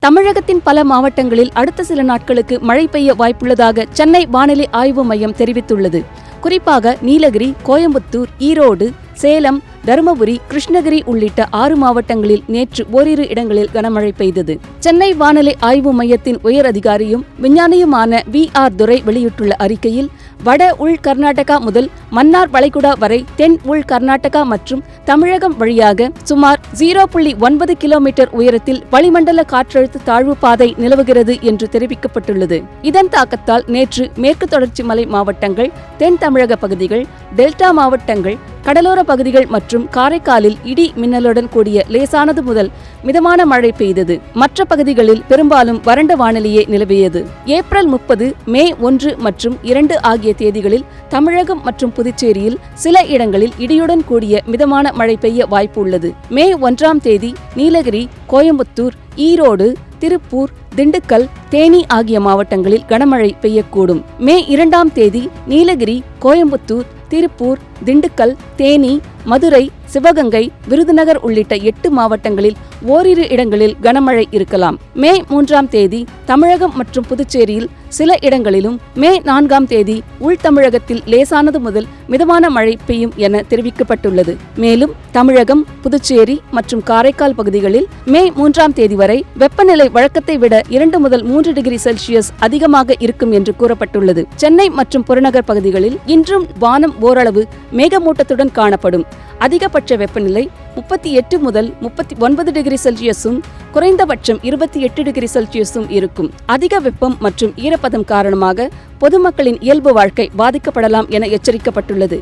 தமிழகத்தின் பல மாவட்டங்களில் அடுத்த சில நாட்களுக்கு மழை பெய்ய வாய்ப்புள்ளதாக சென்னை வானிலை ஆய்வு மையம் தெரிவித்துள்ளது. குறிப்பாக நீலகிரி, கோயம்புத்தூர், ஈரோடு, சேலம், தருமபுரி, கிருஷ்ணகிரி உள்ளிட்ட 6 மாவட்டங்களில் நேற்று ஓரிரு இடங்களில் கனமழை பெய்தது. சென்னை வானிலை ஆய்வு மையத்தின் உயர் அதிகாரியும் விஞ்ஞானியுமான VR துரை வெளியிட்டுள்ள அறிக்கையில், வட உள் கர்நாடகா முதல் மன்னார் வளைகுடா வரை தென் உள் கர்நாடகா மற்றும் தமிழகம் வழியாக சுமார் 0.9 கிலோமீட்டர் உயரத்தில் வளிமண்டல காற்றழுத்த தாழ்வு பாதை நிலவுகிறது என்று தெரிவிக்கப்பட்டுள்ளது. இதன் தாக்கத்தால் நேற்று மேற்கு தொடர்ச்சி மலை மாவட்டங்கள், தென் தமிழக பகுதிகள், டெல்டா மாவட்டங்கள், கடலோர பகுதிகள் மற்றும் காரைக்காலில் இடி மின்னலுடன் கூடிய லேசானது முதல் மிதமான மழை பெய்தது. மற்ற பகுதிகளில் பெரும்பாலும் வறண்ட வானிலையே நிலவியது. ஏப்ரல் 30, மே 1 மற்றும் 2 ஆகிய தேதிகளில் தமிழகம் மற்றும் புதுச்சேரியில் சில இடங்களில் இடியுடன் கூடிய மிதமான மழை பெய்ய வாய்ப்பு உள்ளது. மே 1ஆம் தேதி நீலகிரி, கோயம்புத்தூர், ஈரோடு, திருப்பூர், திண்டுக்கல், தேனி ஆகிய மாவட்டங்களில் கனமழை பெய்யக்கூடும். மே 2ஆம் தேதி நீலகிரி, கோயம்புத்தூர், திருப்பூர், திண்டுக்கல், தேனி, மதுரை, சிவகங்கை, விருதுநகர் உள்ளிட்ட 8 மாவட்டங்களில் ஓரிரு இடங்களில் கனமழை இருக்கலாம். மே 3ஆம் தேதி தமிழகம் மற்றும் புதுச்சேரியில் சில இடங்களிலும், மே 4ஆம் தேதி உள் தமிழகத்தில் லேசானது முதல் மிதமான மழை பெய்யும் என தெரிவிக்கப்பட்டுள்ளது. மேலும் தமிழகம், புதுச்சேரி மற்றும் காரைக்கால் பகுதிகளில் மே 3ஆம் தேதி வரை வெப்பநிலை வழக்கத்தை விட 2 முதல் 3 டிகிரி செல்சியஸ் அதிகமாக இருக்கும் என்று கூறப்பட்டுள்ளது. சென்னை மற்றும் புறநகர் பகுதிகளில் இன்றும் வானம் ஓரளவு மேகமூட்டத்துடன் காணப்படும். அதிகபட்ச வெப்பநிலை 38 முதல் 39 டிகிரி செல்சியஸும், குறைந்தபட்சம் 28 டிகிரி செல்சியஸும் இருக்கும். அதிக வெப்பம் மற்றும் ஈரப்பதம் காரணமாக பொதுமக்களின் இயல்பு வாழ்க்கை பாதிக்கப்படலாம் என எச்சரிக்கப்பட்டுள்ளது.